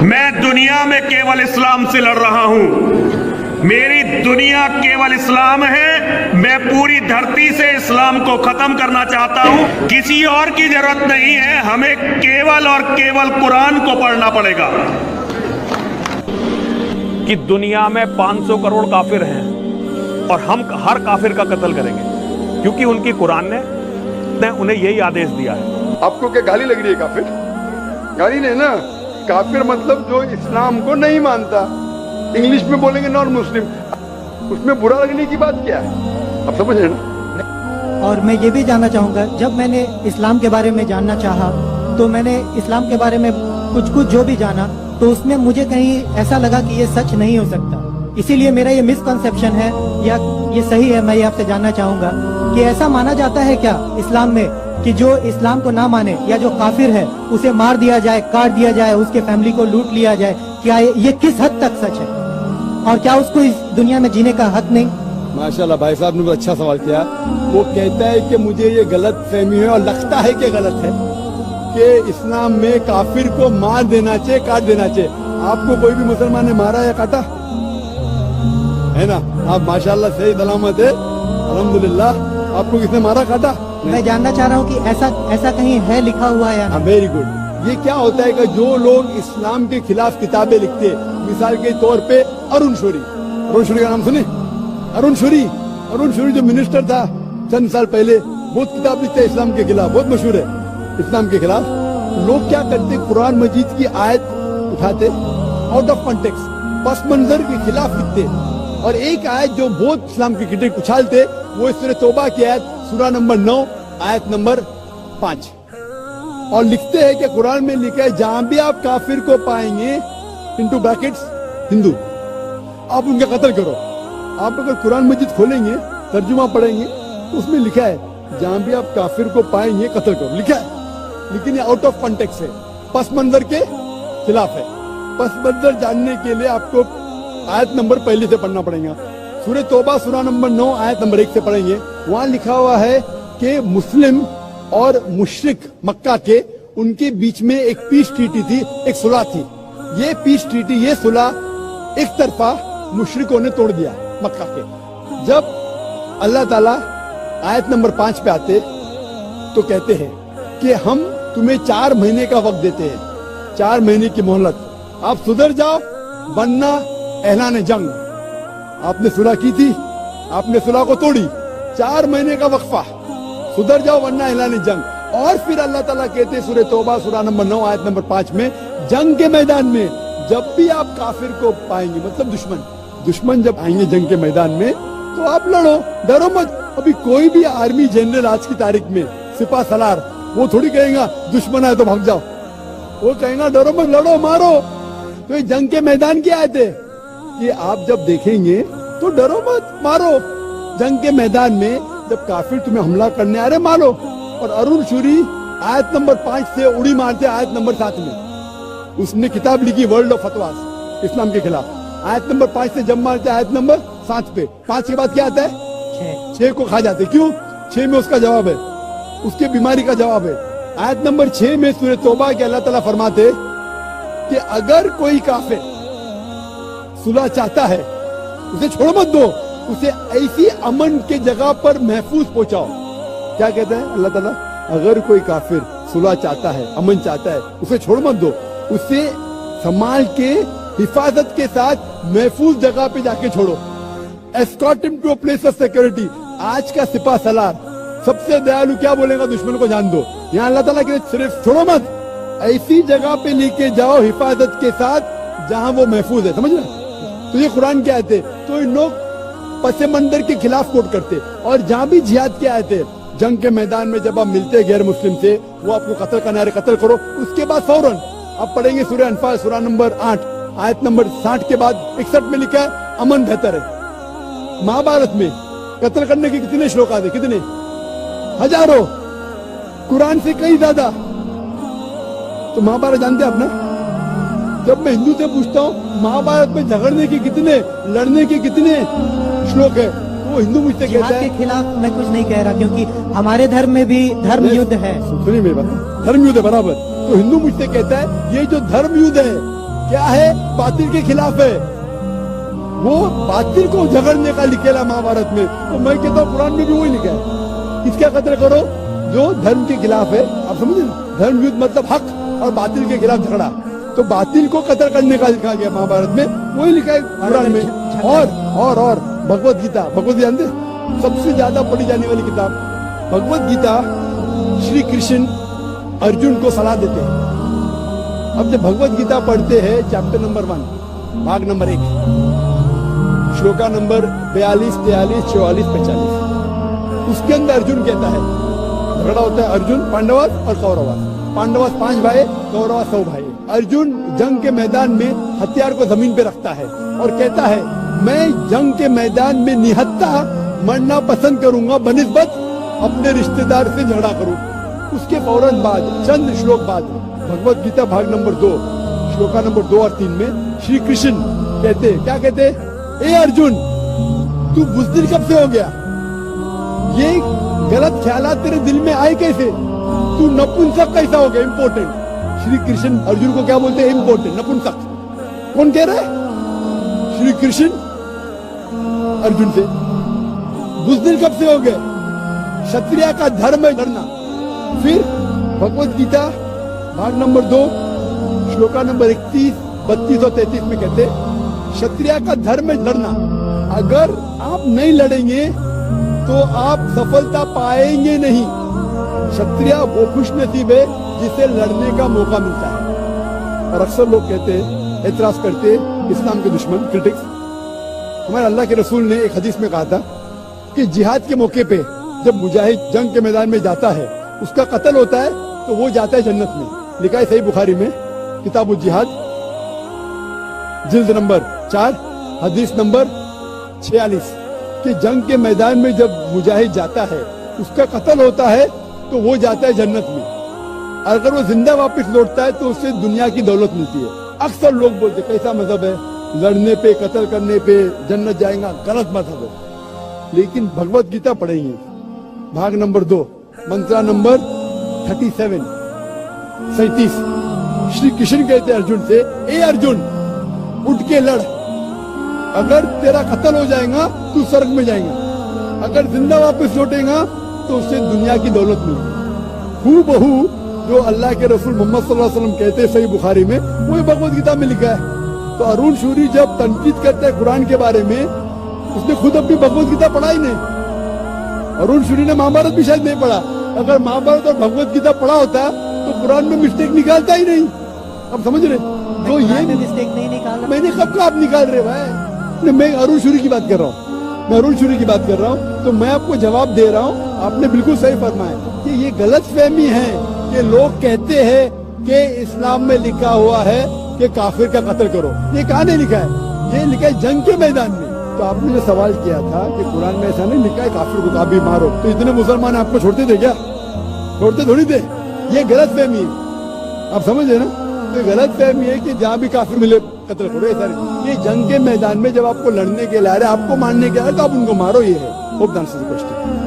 मैं दुनिया में केवल इस्लाम से लड़ रहा हूं। मेरी दुनिया केवल इस्लाम है। मैं पूरी धरती से इस्लाम को खत्म करना चाहता हूं। किसी और की जरूरत नहीं है। हमें केवल और केवल कुरान को पढ़ना पड़ेगा। कि दुनिया में 500 करोड़ काफिर हैं और हम हर काफिर का कत्ल करेंगे, क्योंकि उनकी कुरान ने उन्हें यही आदेश दिया है। आपको क्या गाली लग रही है काफिर? गाली नहीं ना। काफिर मतलब जो इस्लाम को नहीं मानता। इंग्लिश में बोलेंगे नॉन मुस्लिम। उसमें बुरा लगने की बात क्या है? आप समझ रहे ना? और मैं ये भी जानना चाहूँगा, जब मैंने इस्लाम के बारे में जानना चाहा तो मैंने इस्लाम के बारे में कुछ जो भी जाना तो उसमें मुझे कहीं ऐसा लगा कि ये सच नहीं हो सकता। इसीलिए मेरा ये मिसकंसेप्शन है या ये सही है, मैं ये आपसे जानना चाहूँगा कि ऐसा माना जाता है क्या इस्लाम में कि जो इस्लाम को ना माने या जो काफिर है उसे मार दिया जाए, काट दिया जाए, उसके फैमिली को लूट लिया जाए? क्या ये किस हद तक सच है और क्या उसको इस दुनिया में जीने का हक नहीं? माशाल्लाह भाई साहब ने बहुत अच्छा सवाल किया। वो कहता है कि मुझे ये गलत फहमी है और लगता है कि गलत है कि इस्लाम में काफिर को मार देना चाहिए, काट देना चाहिए। आपको कोई भी मुसलमान ने मारा या काटा है ना? आप माशाल्लाह सही सलामत है, अल्हम्दुलिल्लाह। आपको किसने मारा, काटा? मैं जानना चाह रहा हूँ कि ऐसा कहीं है लिखा हुआ है या नहीं? Very good. ये क्या होता है कि जो लोग इस्लाम के खिलाफ किताबें लिखते हैं, मिसाल के तौर पे अरुण शौरी का नाम सुने? अरुण शौरी जो मिनिस्टर था चंद साल पहले, बहुत किताब लिखते हैं इस्लाम के खिलाफ, बहुत मशहूर है इस्लाम के खिलाफ। लोग क्या करते, कुरान मजीद की आयत उठाते, आउट ऑफ कॉन्टेक्स्ट, पस मंजर के खिलाफ लिखते, और एक आयत जो बहुत इस्लाम के क्रिटिक उछालते, वो सूरह तौबा की आयत, सूरा नंबर 9 आयत नंबर 5, और लिखते हैं कि कुरान में लिखा है जहां भी आप काफिर को पाएंगे, इनटू ब्रैकेट्स हिंदू, आप उनका कत्ल करो। आप अगर कुरान मजीद खोलेंगे, तर्जुमा पढ़ेंगे, उसमें लिखा है जहां भी आप काफिर को पाएंगे कत्ल करो, लिखा है। लेकिन ये आउट ऑफ कॉन्टेक्स्ट है, पस मंजर के खिलाफ है। पस मंजर जानने के लिए आपको आयत नंबर पहले से पढ़ना पड़ेगा। सूरह तौबा सूरा नंबर 9 आयत नंबर 1 से पढ़ेंगे। वहां लिखा हुआ है कि मुस्लिम और मुशरिक मक्का के, उनके बीच में एक पीस ट्रीटी थी, एक सुलह थी। ये पीस ट्रीटी, ये सुलह एक तरफा मुशरिकों ने तोड़ दिया मक्का के। जब अल्लाह ताला आयत नंबर 5 पे आते तो कहते हैं कि हम तुम्हें 4 महीने का वक्त देते हैं, 4 महीने की मोहलत, आप सुधर जाओ वरना ऐलान जंग। आपने सुलह की थी, आपने सुलह को तोड़ी, 4 महीने का वक्फा, सुधर जाओ वरना ऐलान जंग। और फिर अल्लाह ताला कहते सूरह तौबा सूरा नंबर 9 आयत नंबर 5 में, जंग के मैदान में जब भी आप काफिर को पाएंगे, मतलब दुश्मन जब आएंगे जंग के मैदान में, तो आप लड़ो, डरो मत। अभी कोई भी आर्मी जनरल आज की तारीख में, सिपा सलार, वो थोड़ी कहेगा दुश्मन आए तो भाग जाओ, वो कहेगा डरो मत, लड़ो, मारो। तो ये जंग के मैदान की आयत है कि आप जब देखेंगे तो डरो मत, मारो। जंग के मैदान में जब काफिर तुम्हें हमला करने आ रहे, मारो। और अरुण शौरी आयत नंबर 5 से उड़ी मारते आयत नंबर 7 में। उसने किताब लिखी वर्ल्ड ऑफ फतवास इस्लाम के खिलाफ, आयत नंबर 5 से जब मारते आयत नंबर 7 पे। 5 के बाद क्या आता है? 6 को खा जाते। क्यों? 6 में उसका जवाब है, उसके बीमारी का जवाब है। आयत नंबर 6 में सूरह तौबा के अल्लाह ताला फरमाते कि अगर कोई काफिर सुलह चाहता है, उसे छोड़ मत दो, उसे ऐसी अमन के जगह पर महफूज पहुंचाओ। क्या कहते हैं अल्लाह ताला? अगर कोई काफिर सुलह चाहता है, अमन चाहता है, उसे छोड़ मत दो, उसे संभाल के हिफाजत के साथ महफूज जगह पे जाके छोड़ो। Escort him to a place of security. आज का सिपा सलार सबसे दयालु क्या बोलेगा? दुश्मन को जान दो। यहाँ अल्लाह ताला के सिर्फ छोड़ो मत, ऐसी जगह पे लेके जाओ हिफाजत के साथ जहां वो महफूज है। समझ रहे? तो ये कुरान की आयत है। तो इन लोग पसे मंदिर के खिलाफ कोट करते, और जहां भी जिहाद की आयत है, जंग के मैदान में जब आप मिलते गैर मुस्लिम से, वो आपको कत्ल करना है, कत्ल करो। उसके बाद फौरन आप पढ़ेंगे सूरह अनफाल सूरा नंबर 8 आयत नंबर 60 के बाद 61 में लिखा है अमन बेहतर है। महाभारत में कत्ल करने के कितने श्लोक आते? कितने? हजारों, कुरान से कई ज्यादा। तो महाभारत जानते हैं आप ना? जब मैं हिंदू से पूछता हूँ महाभारत में झगड़ने के कितने, लड़ने के कितने श्लोक है, वो हिंदू मुझसे कहता है के खिलाफ मैं कुछ नहीं कह रहा, क्योंकि हमारे धर्म में भी धर्म युद्ध है। सुनिए मेरी बात, धर्म युद्ध है बराबर। तो हिंदू मुझसे कहता है ये जो धर्म युद्ध है, क्या है, बातिल के खिलाफ है। वो बातिल को झगड़ने का लिखेला महाभारत में, तो मैं कहता हूँ कुरान में भी वही लिखा है, इसका कत्ल करो जो धर्म के खिलाफ है। आप समझे ना, धर्म युद्ध मतलब हक और बातिल के खिलाफ झगड़ा, तो बातिल को कत्ल करने का लिखा गया महाभारत में, वही लिखा है कुरान में। और भगवत गीता, भगवत जानते, सबसे ज्यादा पढ़ी जाने वाली किताब भगवत गीता। श्री कृष्ण अर्जुन को सलाह देते हैं। अब जब भगवत गीता पढ़ते हैं, चैप्टर नंबर 1 भाग नंबर 1 श्लोका नंबर 42, 43, 44, 45, उसके अंदर अर्जुन कहता है, झगड़ा होता है अर्जुन पांडवास और कौरवास। पांडवास 5 भाई, कौरवास 100 भाई। अर्जुन जंग के मैदान में हथियार को जमीन पे रखता है और कहता है, मैं जंग के मैदान में निहत्था मरना पसंद करूंगा बनिस्बत अपने रिश्तेदार से झगड़ा करूं। उसके फौरन बाद, चंद श्लोक बाद, भगवत गीता भाग नंबर 2 श्लोका नंबर 2 और 3 में श्री कृष्ण कहते, क्या कहते, ए अर्जुन, तू बुज़दिल कब से हो गया? ये गलत ख्यालात तेरे दिल में आए कैसे? तू नपुंसक कैसा हो गया? इम्पोर्टेंट। श्री कृष्ण अर्जुन को क्या बोलते हैं? इम्पोर्टेंट, नपुंसक। कौन कह रहा है? श्री कृष्ण अर्जुन से। बुज़दिल कब से हो गए? क्षत्रिय का धर्म है लड़ना। फिर भगवत गीता भाग नंबर 2 श्लोका नंबर 31, 32 और 33 में कहते, क्षत्रिय का धर्म है लड़ना। अगर आप नहीं लड़ेंगे तो आप सफलता पाएंगे नहीं। क्षत्रिय वो खुश नसीब है जिसे लड़ने का मौका मिलता है। और अक्सर लोग कहते हैं, एतराज करते, इस्लाम के दुश्मन, क्रिटिक्स, हमारे अल्लाह के रसूल ने एक हदीस में कहा था कि जिहाद के मौके पे जब मुजाहिद जंग के मैदान में जाता है, उसका कत्ल होता है तो वो जाता है जन्नत में। लिखा है सही बुखारी में, किताबुल जिहाद, जिल्द नंबर 4, हदीस नंबर 46, कि जंग के मैदान में जब मुजाहिद जाता है, उसका कत्ल होता है तो वो जाता है जन्नत में। अगर वो जिंदा वापस लौटता है तो उससे दुनिया की दौलत मिलती है। अक्सर लोग बोलते, कैसा मजहब है, लड़ने पे, कत्ल करने पे जन्नत जाएगा? गलत मजहब है। लेकिन भगवत गीता पढ़ेंगे भाग नंबर 2 मंत्रा नंबर 37, 37, श्री कृष्ण कहते अर्जुन से, ए अर्जुन, उठ के लड़। अगर तेरा कत्ल हो जाएगा तू स्वर्ग में जाएगा, अगर जिंदा वापस लौटेगा तो उससे दुनिया की दौलत मिलेगी। हूबहू जो अल्लाह के रसूल मोहम्मद सल्लल्लाहु अलैहि वसल्लम कहते सही बुखारी में, वही भगवत गीता में लिखा है। तो अरुण शूरी जब तनकीद करता है कुरान के बारे में, उसने खुद अपनी भगवत गीता पढ़ा ही नहीं। अरुण शूरी ने महाभारत भी शायद नहीं पढ़ा। अगर महाभारत और भगवत गीता पढ़ा होता तो कुरान में मिस्टेक निकालता ही नहीं। अब समझ रहे? तो ये मिस्टेक नहीं निकाला। मैंने कब का आप निकाल रहे भाई? मैं अरुण शूरी की बात कर रहा हूँ, मैं अरुण शूरी की बात कर रहा हूँ। तो मैं आपको जवाब दे रहा हूँ, आपने बिल्कुल सही फरमाया कि ये गलत फहमी है कि लोग कहते हैं कि इस्लाम में लिखा हुआ है कि काफिर का कत्ल करो। ये कहाँ नहीं लिखा है? ये लिखा है जंग के मैदान में। तो आपने जो सवाल किया था कि कुरान में ऐसा नहीं लिखा है काफिर को कभी मारो, तो इतने मुसलमान आपको छोड़ते थे क्या? छोड़ते थोड़ी थे। ये गलत फहमी है, आप समझ रहे ना? तो गलत फहमी है कि जहाँ भी काफिर मिले कत्ल करो, ऐसा नहीं। ये जंग के मैदान में जब आपको लड़ने के लिए आ रहे, आपको मारने के आ रहे, तो आप उनको मारो। ये है। Hope the answer the question.